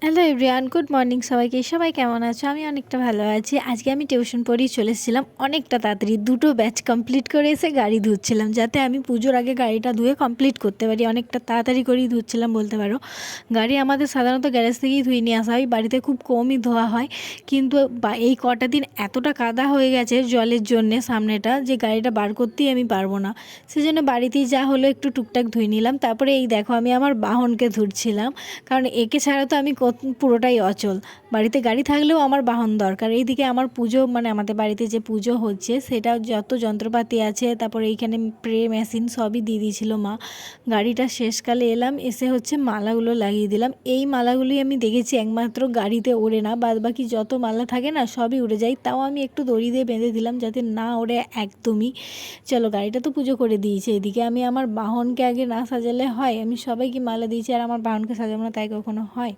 Hello everyone, good morning সবাইকে। সবাই কেমন আছো? আমি অনেকটা ভালো আছি। আজকে আমি টিউশন পড়েই চলে এসেছিলাম অনেকটা তাড়াতাড়ি। দুটো ব্যাচ কমপ্লিট করে এসে গাড়ি ধুচ্ছিলাম, যাতে আমি পুজোর আগে গাড়িটা ধুয়ে কমপ্লিট করতে পারি। অনেকটা তাড়াতাড়ি করেই ধুচ্ছিলাম বলতে পারো। গাড়ি আমাদের সাধারণত গ্যারেজ থেকেই ধুয়ে নিয়ে আসা হয়, বাড়িতে খুব কমই ধোয়া হয়। কিন্তু এই কটা দিন এতটা কাদা হয়ে গেছে জলের জন্যে সামনেটা, যে গাড়িটা বার করতেই আমি পারবো না। সেজন্য বাড়িতেই যা হলো একটু টুকটাক ধুয়ে নিলাম। তারপরে এই দেখো, আমি আমার বাহনকে ধুচ্ছিলাম, কারণ একে ছাড়া তো আমি পুরোটাই অচল। বাড়িতে গাড়ি থাকলেও আমার বাহন দরকার। এইদিকে আমার পুজো, মানে আমাদের বাড়িতে যে পুজো হচ্ছে সেটা যত যন্ত্রপাতি আছে, তারপরে এইখানে প্রে মেশিন সবই দিয়ে দিয়েছিল মা। গাড়িটা শেষকালে এলাম, এসে হচ্ছে মালাগুলো লাগিয়ে দিলাম। এই মালাগুলি আমি দেখেছি একমাত্র গাড়িতে ওড়ে না, বাদ বাকি যত মালা থাকে না সবই উড়ে যায়। তাও আমি একটু দড়ি দিয়ে বেঁধে দিলাম যাতে না ওড়ে একদমই। চলো, গাড়িটা তো পুজো করে দিয়েছে, এদিকে আমি আমার বাহনকে আগে না সাজালে হয়? আমি সবাইকে মালা দিয়েছি আর আমার বাহনকে সাজাবো না, তাই কখনো হয়?